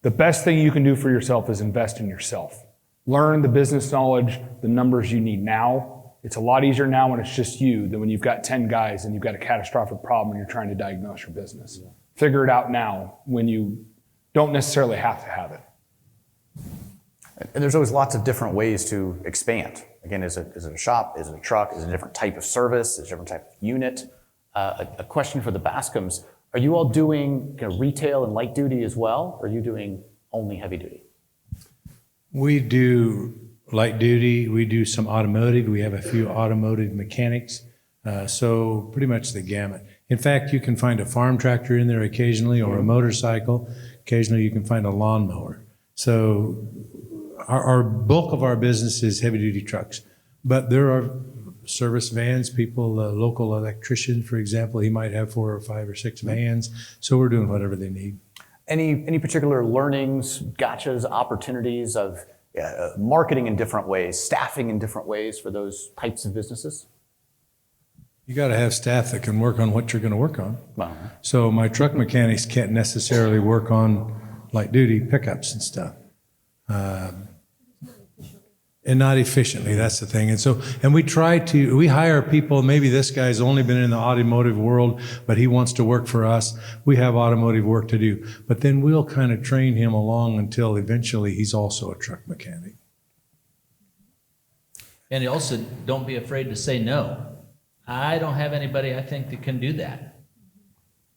The best thing you can do for yourself is invest in yourself. Learn the business knowledge, the numbers you need now. It's a lot easier now when it's just you than when you've got 10 guys and you've got a catastrophic problem and you're trying to diagnose your business. Figure it out now when you don't necessarily have to have it. And there's always lots of different ways to expand. Again, is it a shop? Is it a truck? Is it a different type of service? Is it a different type of unit? A question for the Bascoms. Are you all doing retail and light duty as well? Or are you doing only heavy duty? We do light duty. We do some automotive. We have a few automotive mechanics. So pretty much the gamut. In fact, you can find a farm tractor in there occasionally, or a motorcycle. Occasionally you can find a lawnmower. So our bulk of our business is heavy duty trucks, but there are service vans, people, local electrician, for example, he might have 4 or 5 or 6 vans. So we're doing whatever they need. Any particular learnings, gotchas, opportunities of marketing in different ways, staffing in different ways for those types of businesses? You got to have staff that can work on what you're going to work on. Uh-huh. So my truck mechanics can't necessarily work on light duty pickups and stuff. And not efficiently, that's the thing. And we hire people, maybe this guy's only been in the automotive world, but he wants to work for us. We have automotive work to do. But then we'll kind of train him along until eventually he's also a truck mechanic. And also, don't be afraid to say no. I don't have anybody I think that can do that.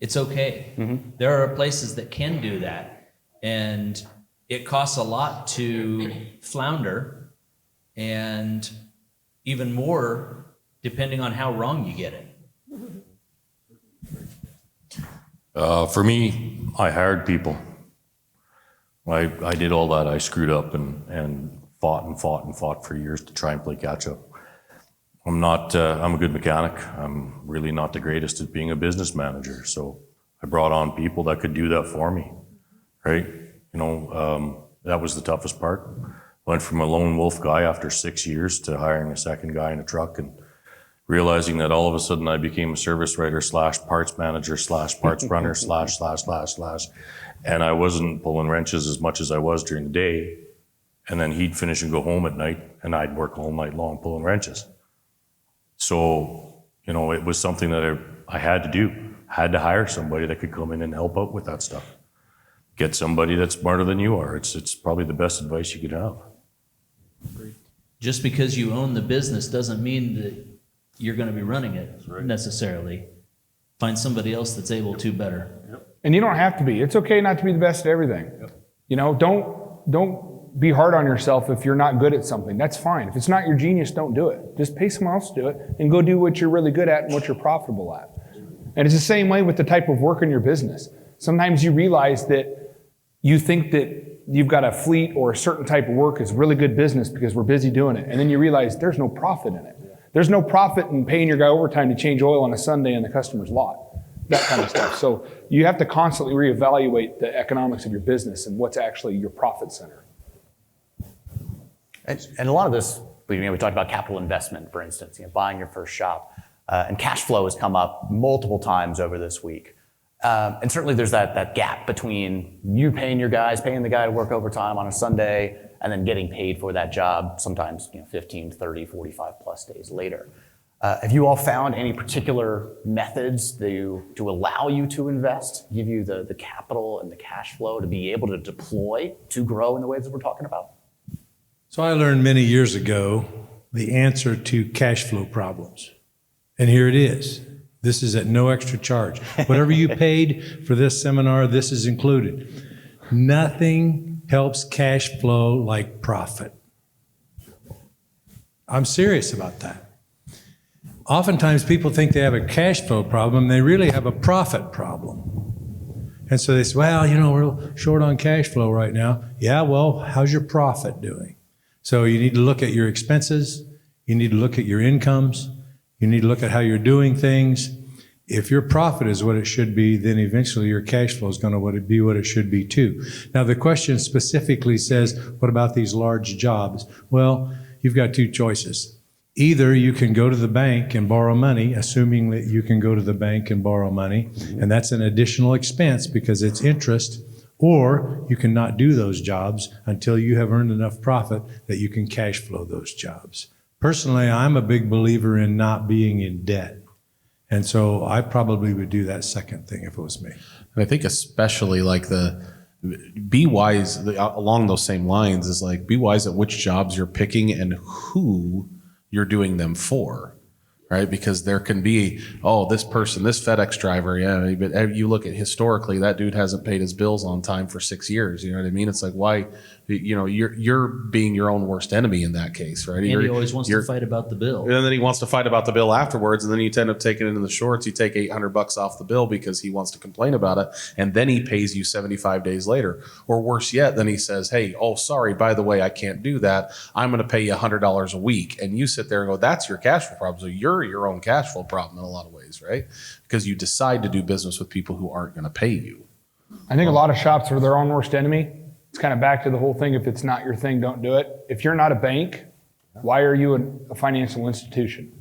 It's okay. Mm-hmm. There are places that can do that. And it costs a lot to flounder, and even more depending on how wrong you get it. For me, I hired people. I did all that. I screwed up and fought for years to try and play catch up. I'm a good mechanic. I'm really not the greatest at being a business manager. So I brought on people that could do that for me, right? That was the toughest part. Went from a lone wolf guy after 6 years to hiring a second guy in a truck, and realizing that all of a sudden I became a service writer / parts manager / parts runner / and I wasn't pulling wrenches as much as I was during the day. And then he'd finish and go home at night, and I'd work all night long pulling wrenches. So, it was something that I had to do. Had to hire somebody that could come in and help out with that stuff. Get somebody that's smarter than you are. It's probably the best advice you could have. Just because you own the business doesn't mean that you're going to be running it necessarily. Find somebody else that's able to better. Yep. And you don't have to be. It's okay not to be the best at everything. Yep. Don't be hard on yourself if you're not good at something. That's fine. If it's not your genius, don't do it. Just pay someone else to do it and go do what you're really good at and what you're profitable at. And it's the same way with the type of work in your business. Sometimes you realize that you think that you've got a fleet or a certain type of work is really good business because we're busy doing it. And then you realize there's no profit in it. There's no profit in paying your guy overtime to change oil on a Sunday in the customer's lot. That kind of stuff. So you have to constantly reevaluate the economics of your business and what's actually your profit center. And a lot of this, we talked about capital investment, for instance, buying your first shop. And cash flow has come up multiple times over this week. And certainly there's that gap between you paying your guys, paying the guy to work overtime on a Sunday, and then getting paid for that job sometimes 15, 30, 45 plus days later. Have you all found any particular methods to allow you to invest, give you the capital and the cash flow to be able to deploy to grow in the ways that we're talking about? So I learned many years ago the answer to cash flow problems. And here it is. This is at no extra charge. Whatever you paid for this seminar, this is included. Nothing helps cash flow like profit. I'm serious about that. Oftentimes people think they have a cash flow problem. They really have a profit problem. And so they say, well, we're short on cash flow right now. Yeah, well, how's your profit doing? So you need to look at your expenses. You need to look at your incomes. You need to look at how you're doing things. If your profit is what it should be, then eventually your cash flow is going to be what it should be too. Now the question specifically says, what about these large jobs? Well, you've got two choices. Either you can go to the bank and borrow money, assuming that you can go to the bank and borrow money, and that's an additional expense because it's interest, or you cannot do those jobs until you have earned enough profit that you can cash flow those jobs. Personally, I'm a big believer in not being in debt. And so I probably would do that second thing if it was me. And I think especially like be wise along those same lines is like be wise at which jobs you're picking and who you're doing them for, right? Because there can be, this person, this FedEx driver, yeah, but you look at historically, that dude hasn't paid his bills on time for 6 years. You know what I mean? It's like, why, you're being your own worst enemy in that case, right? And he always wants to fight about the bill. And then he wants to fight about the bill afterwards, and then you end up taking it in the shorts. You take $800 off the bill because he wants to complain about it, and then he pays you 75 days later. Or worse yet, then he says, hey, sorry, by the way, I can't do that. I'm going to pay you $100 a week. And you sit there and go, that's your cash flow problem. So you're your own cash flow problem in a lot of ways, right? Because you decide to do business with people who aren't going to pay you. I think a lot of shops are their own worst enemy. It's kind of back to the whole thing, if it's not your thing, don't do it. If you're not a bank, why are you a financial institution?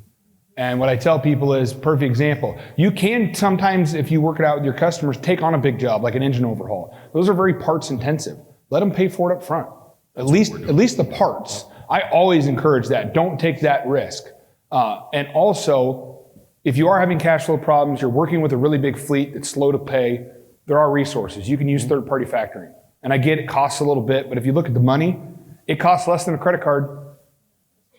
And what I tell people is, perfect example, you can sometimes, if you work it out with your customers, take on a big job like an engine overhaul. Those are very parts intensive. Let them pay for it up front. At least the parts. I always encourage that. Don't take that risk. And also, if you are having cash flow problems, you're working with a really big fleet that's slow to pay, there are resources. You can use third-party factoring. And I get it costs a little bit, but if you look at the money, it costs less than a credit card.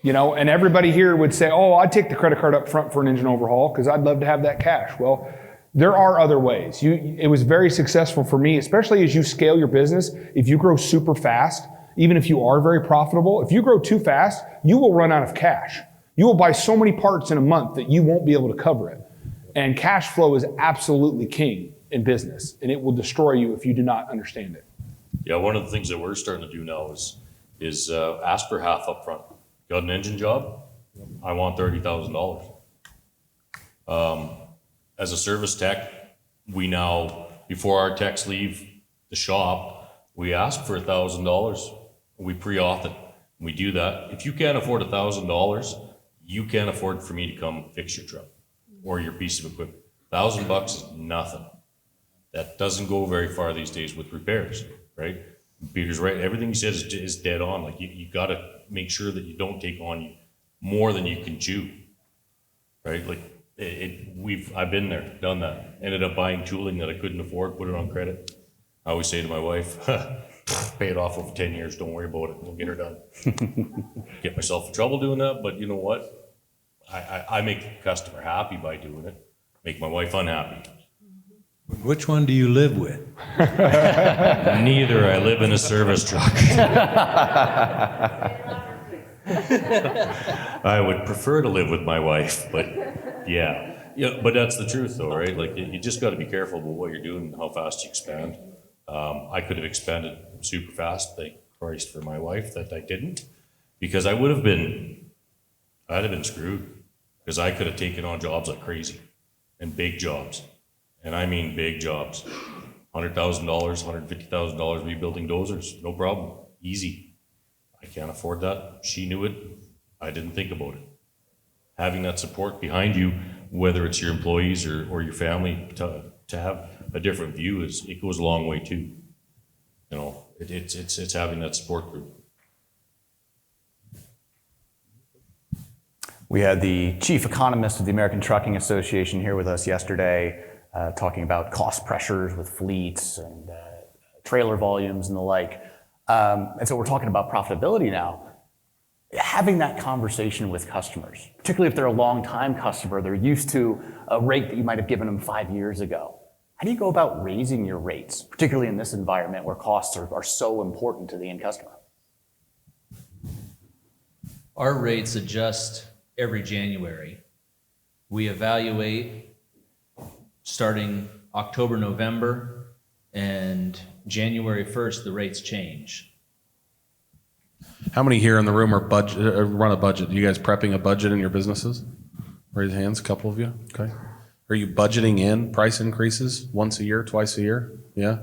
And everybody here would say, I'd take the credit card up front for an engine overhaul because I'd love to have that cash. Well, there are other ways. It was very successful for me, especially as you scale your business. If you grow super fast, even if you are very profitable, if you grow too fast, you will run out of cash. You will buy so many parts in a month that you won't be able to cover it. And cash flow is absolutely king in business, and it will destroy you if you do not understand it. Yeah, one of the things that we're starting to do now is ask for half up front. Got an engine job? I want $30,000. As a service tech, we now, before our techs leave the shop, we ask for $1,000. We pre-auth it. We do that. If you can't afford $1,000, you can't afford for me to come fix your truck or your piece of equipment. $1,000 is nothing. That doesn't go very far these days with repairs, right? Peter's right. Everything he says is dead on. Like you got to make sure that you don't take on more than you can chew, right? Like I've been there, done that. Ended up buying tooling that I couldn't afford, put it on credit. I always say to my wife, pay it off over 10 years. Don't worry about it. We'll get her done. Get myself in trouble doing that, but you know what? I make the customer happy by doing it. Make my wife unhappy. Which one do you live with? Neither. I live in a service truck. I would prefer to live with my wife, but yeah. But that's the truth though, right? Like you just got to be careful about what you're doing and how fast you expand. I could have expanded super fast, thank Christ for my wife that I didn't, because I'd have been screwed, because I could have taken on jobs like crazy and big jobs. And I mean big jobs, $100,000, $150,000 rebuilding dozers, no problem, easy. I can't afford that. She knew it. I didn't think about it. Having that support behind you, whether it's your employees or your family, to have a different view, it goes a long way too. It's having that support group. We had the chief economist of the American Trucking Association here with us yesterday, talking about cost pressures with fleets and trailer volumes and the like. And so we're talking about profitability now. Having that conversation with customers, particularly if they're a long-time customer, they're used to a rate that you might have given them 5 years ago. How do you go about raising your rates, particularly in this environment where costs are so important to the end customer? Our rates adjust every January. We evaluate starting October, November, and January 1st, the rates change. How many here in the room are run a budget? Are you guys prepping a budget in your businesses? Raise your hands, a couple of you. Okay. Are you budgeting in price increases once a year, twice a year? Yeah?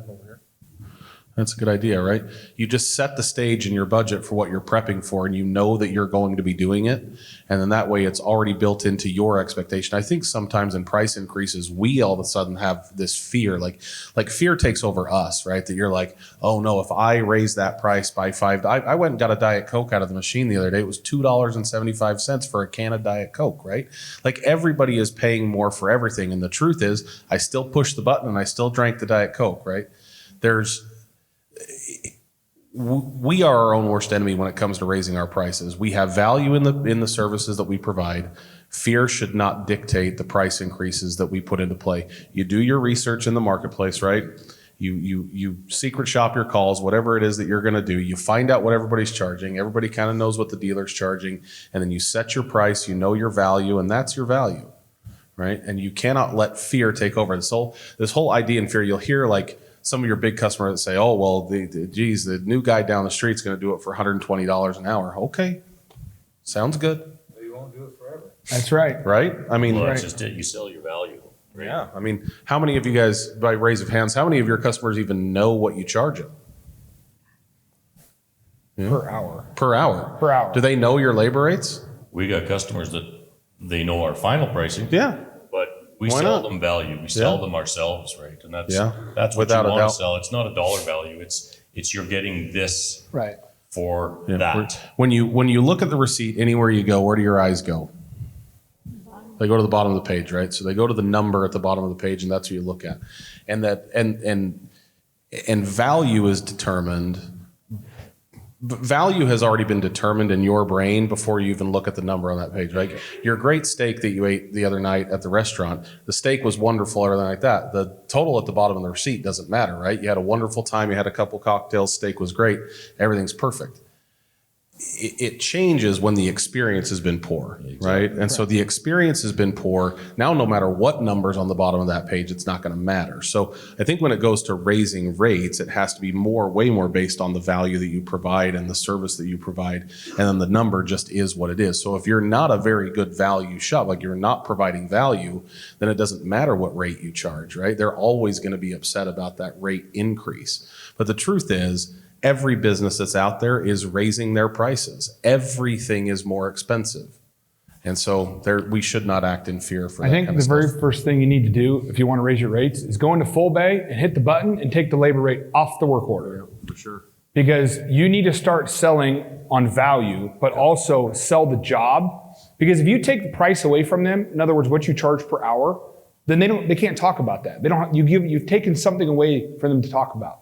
That's a good idea, right? You just set the stage in your budget for what you're prepping for, and you know that you're going to be doing it. And then that way it's already built into your expectation. I think sometimes in price increases, we all of a sudden have this fear, like fear takes over us, right? That you're like, oh no, if I raise that price by I went and got a Diet Coke out of the machine the other day. It was $2.75 for a can of Diet Coke, right? Like everybody is paying more for everything. And the truth is, I still pushed the button and I still drank the Diet Coke, right? We are our own worst enemy when it comes to raising our prices. We have value in the services that we provide. Fear should not dictate the price increases that we put into play. You do your research in the marketplace, right? You secret shop your calls, whatever it is that you're going to do. You find out what everybody's charging. Everybody kind of knows what the dealer's charging, and then you set your price. You know your value, and that's your value, right? And you cannot let fear take over. This whole idea in fear, you'll hear like some of your big customers that say, oh, well, the new guy down the street's going to do it for $120 an hour. Okay, sounds good. But you won't do it forever. That's right. Right? I mean, Well, that's just it. You sell your value. Right? yeah. I mean, how many of you guys, by raise of hands, how many of your customers even know what you charge them? Yeah. Per hour. Per hour. Per hour. Do they know your labor rates? We got customers that they know our final pricing. Yeah. But we Why sell not? them value. We sell them ourselves, right? And that's what Without you a want doubt. to sell. It's not a dollar value. It's you're getting this Right. for Yeah. that. When you look at the receipt, anywhere you go, where do your eyes go? They go to the bottom of the page, right? So they go to the number at the bottom of the page, and that's what you look at. And value is determined. Value has already been determined in your brain before you even look at the number on that page, right? Your great steak that you ate the other night at the restaurant, the steak was wonderful, everything like that. The total at the bottom of the receipt doesn't matter, right? You had a wonderful time, you had a couple cocktails, steak was great, everything's perfect. It changes when the experience has been poor, right? And so the experience has been poor. Now, no matter what numbers on the bottom of that page, it's not going to matter. So I think when it goes to raising rates, it has to be way more based on the value that you provide and the service that you provide. And then the number just is what it is. So if you're not a very good value shop, like you're not providing value, then it doesn't matter what rate you charge, right? They're always going to be upset about that rate increase. But the truth is, every business that's out there is raising their prices. Everything is more expensive. And so we should not act in fear for that. I think kind the of very stuff. first thing you need to do if you want to raise your rates is go into Fullbay and hit the button and take the labor rate off the work order. For sure. Because you need to start selling on value, but also sell the job. Because if you take the price away from them, in other words, what you charge per hour, then they can't talk about that. You've taken something away for them to talk about.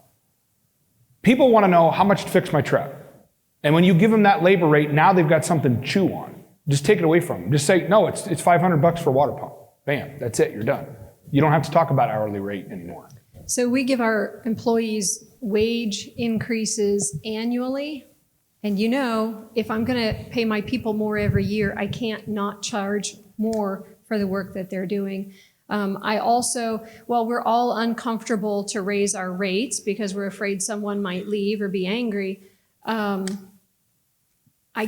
People want to know how much to fix my truck. And when you give them that labor rate, now they've got something to chew on. Just take it away from them. Just say, no, it's $500 for a water pump. Bam, that's it, you're done. You don't have to talk about hourly rate anymore. So we give our employees wage increases annually. And if I'm going to pay my people more every year, I can't not charge more for the work that they're doing. I also, while we're all uncomfortable to raise our rates because we're afraid someone might leave or be angry, I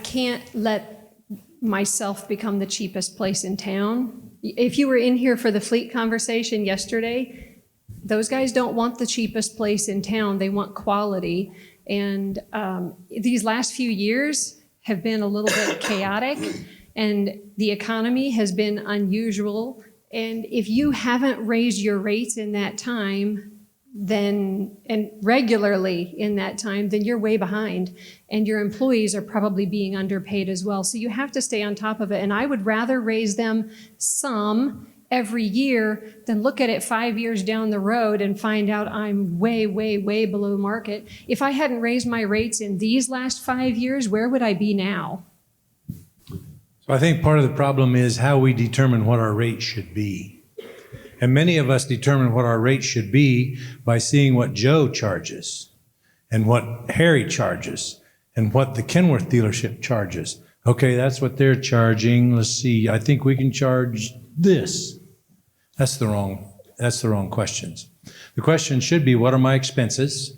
can't let myself become the cheapest place in town. If you were in here for the fleet conversation yesterday, those guys don't want the cheapest place in town. They want quality. And these last few years have been a little bit chaotic, and the economy has been unusual. And if you haven't raised your rates in that time, then and regularly in that time, then you're way behind, and your employees are probably being underpaid as well. So you have to stay on top of it. And I would rather raise them some every year than look at it 5 years down the road and find out I'm way, way, way below market. If I hadn't raised my rates in these last 5 years, where would I be now? So I think part of the problem is how we determine what our rate should be. And many of us determine what our rate should be by seeing what Joe charges and what Harry charges and what the Kenworth dealership charges. Okay, that's what they're charging. Let's see, I think we can charge this. That's the wrong questions. The question should be, what are my expenses?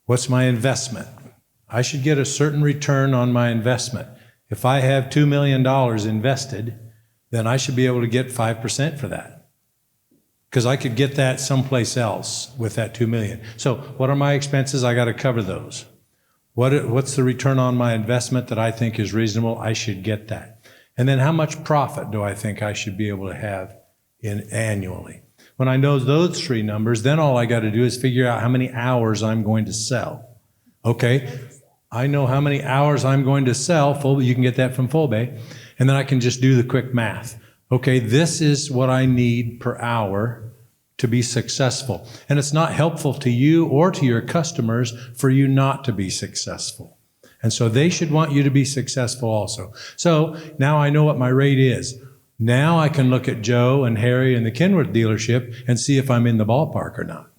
What's my investment? I should get a certain return on my investment. If I have $2 million invested, then I should be able to get 5% for that. Because I could get that someplace else with that $2 million. So what are my expenses? I got to cover those. What's the return on my investment that I think is reasonable? I should get that. And then how much profit do I think I should be able to have annually? When I know those three numbers, then all I got to do is figure out how many hours I'm going to sell. Okay, I know how many hours I'm going to sell. You can get that from Fullbay. And then I can just do the quick math. Okay, this is what I need per hour to be successful. And it's not helpful to you or to your customers for you not to be successful. And so they should want you to be successful also. So now I know what my rate is. Now I can look at Joe and Harry and the Kenworth dealership and see if I'm in the ballpark or not.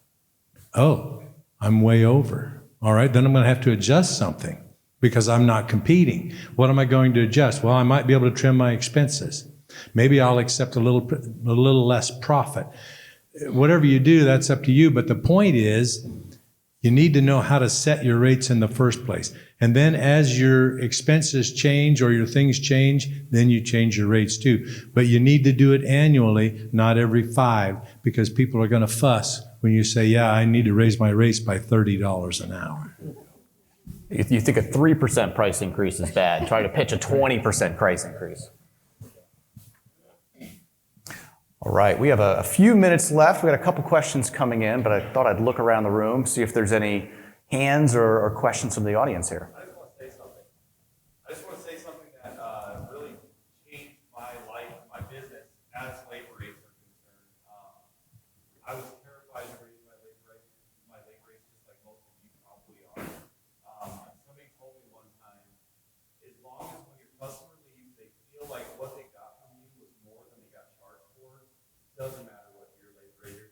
Oh, I'm way over. All right, then I'm going to have to adjust something because I'm not competing. What am I going to adjust? Well, I might be able to trim my expenses. Maybe I'll accept a little less profit. Whatever you do, that's up to you. But the point is, you need to know how to set your rates in the first place. And then as your expenses change or your things change, then you change your rates too. But you need to do it annually, not every 5, because people are going to fuss when you say, yeah, I need to raise my rates by $30 an hour. You think a 3% price increase is bad. Try to pitch a 20% price increase. All right, we have a few minutes left. We got a couple questions coming in, but I thought I'd look around the room, see if there's any hands or questions from the audience here. I just want to say something that really changed my life, my business, as labor rates are concerned. I was terrified to raise my labor rates just like most of you probably are. Somebody told me one time, as long as when your customer leaves, they feel like what they got from you was more than they got charged for, doesn't matter what your labor rate is.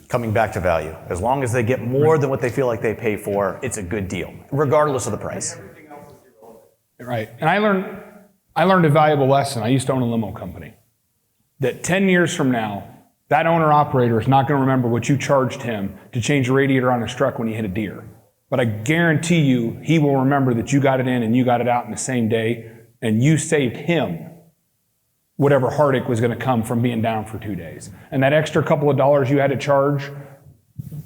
Coming back to value. As long as they get more than what they feel like they pay for, it's a good deal, regardless of the price. Everything else is irrelevant. Right. And I learned a valuable lesson. I used to own a limo company. That 10 years from now, that owner-operator is not going to remember what you charged him to change the radiator on his truck when he hit a deer. But I guarantee you, he will remember that you got it in and you got it out in the same day, and you saved him whatever heartache was going to come from being down for 2 days. And that extra couple of dollars you had to charge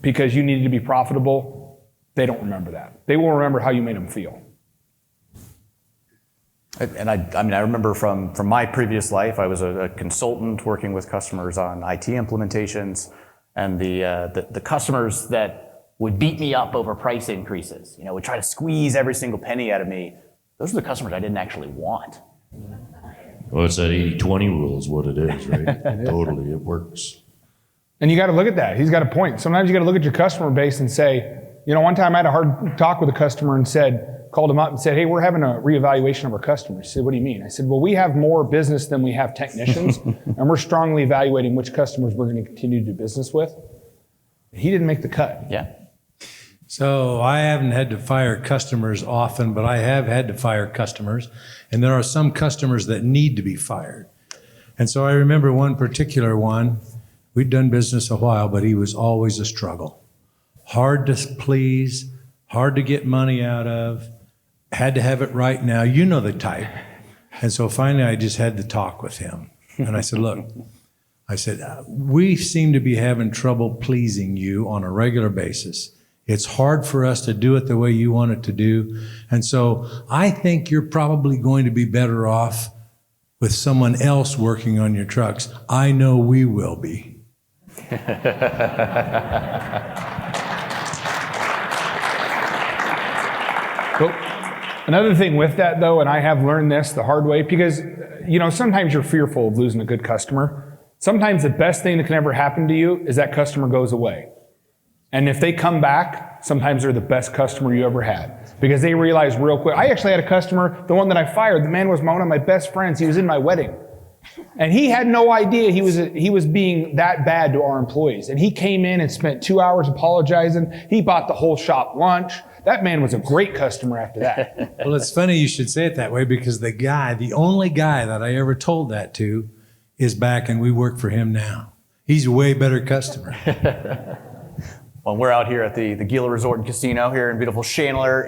because you needed to be profitable, they don't remember that. They will remember how you made them feel. And I remember from my previous life, I was a consultant working with customers on IT implementations, and the customers that would beat me up over price increases, would try to squeeze every single penny out of me. Those are the customers I didn't actually want. Well, it's that 80-20 rule is what it is, right? Totally, it works. And you got to look at that. He's got a point. Sometimes you got to look at your customer base and say, one time I had a hard talk with a customer and called him up and said, hey, we're having a reevaluation of our customers. He said, what do you mean? I said, well, we have more business than we have technicians, and we're strongly evaluating which customers we're going to continue to do business with. He didn't make the cut. Yeah. So I haven't had to fire customers often, but I have had to fire customers. And there are some customers that need to be fired. And so I remember one particular one. We'd done business a while, but he was always a struggle. Hard to please, hard to get money out of, had to have it right now. You know the type. And so finally I just had to talk with him. And I said, look, we seem to be having trouble pleasing you on a regular basis. It's hard for us to do it the way you want it to do. And so I think you're probably going to be better off with someone else working on your trucks. I know we will be. Well, another thing with that, though, and I have learned this the hard way, because, sometimes you're fearful of losing a good customer. Sometimes the best thing that can ever happen to you is that customer goes away. And if they come back, sometimes they're the best customer you ever had, because they realize real quick. I actually had a customer, the one that I fired, the man was one of my best friends. He was in my wedding. And he had no idea he was being that bad to our employees. And he came in and spent 2 hours apologizing. He bought the whole shop lunch. That man was a great customer after that. Well, it's funny you should say it that way, because the only guy that I ever told that to is back, and we work for him now. He's a way better customer. Well, we're out here at the Gila Resort and Casino here in beautiful Chandler,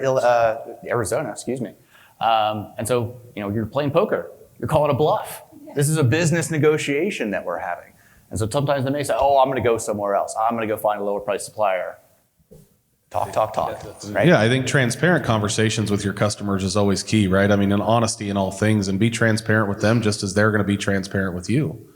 Arizona, excuse me. And so, you're playing poker. You're calling a bluff. This is a business negotiation that we're having. And so sometimes they may say, oh, I'm going to go somewhere else. I'm going to go find a lower price supplier. Talk, right? Yeah, I think transparent conversations with your customers is always key, right? I mean, and honesty in all things, and be transparent with them just as they're going to be transparent with you.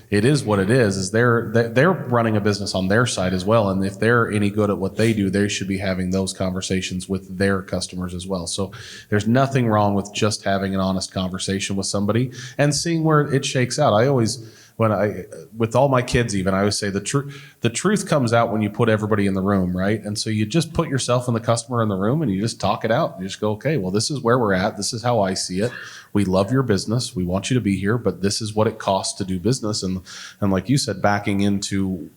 It is what it is they're running a business on their side as well. And if they're any good at what they do, they should be having those conversations with their customers as well. So there's nothing wrong with just having an honest conversation with somebody and seeing where it shakes out. With all my kids even, I always say the truth comes out when you put everybody in the room, right? And so you just put yourself and the customer in the room and you just talk it out. You just go, okay, well, this is where we're at. This is how I see it. We love your business. We want you to be here, but this is what it costs to do business. And like you said, backing into,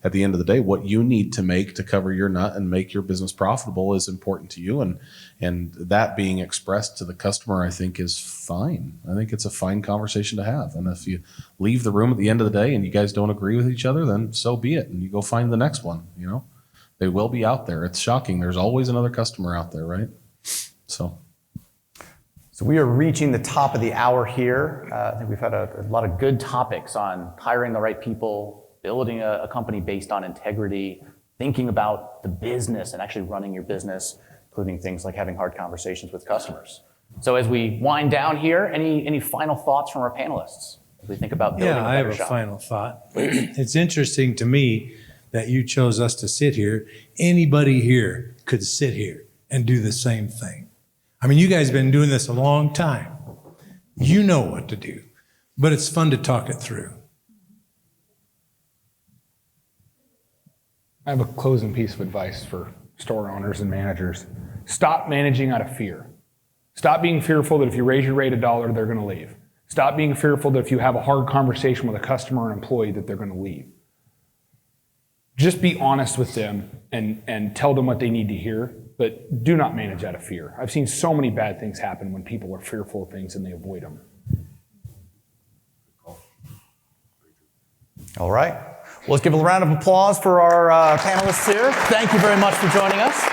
at the end of the day, what you need to make to cover your nut and make your business profitable is important to you. And that being expressed to the customer, I think, is fine. I think it's a fine conversation to have. And if you leave the room at the end of the day and you guys don't agree with each other, then so be it. And you go find the next one, They will be out there. It's shocking. There's always another customer out there, right? So we are reaching the top of the hour here. I think we've had a lot of good topics on hiring the right people, building a company based on integrity, thinking about the business and actually running your business, including things like having hard conversations with customers. So as we wind down here, any final thoughts from our panelists as we think about building a better shop? I have a final thought. It's interesting to me that you chose us to sit here. Anybody here could sit here and do the same thing. I mean, you guys have been doing this a long time. You know what to do, but it's fun to talk it through. I have a closing piece of advice for store owners and managers. Stop managing out of fear. Stop being fearful that if you raise your rate $1, they're going to leave. Stop being fearful that if you have a hard conversation with a customer or employee that they're going to leave. Just be honest with them and tell them what they need to hear, but do not manage out of fear. I've seen so many bad things happen when people are fearful of things and they avoid them. All right. Well, let's give a round of applause for our panelists here. Thank you very much for joining us.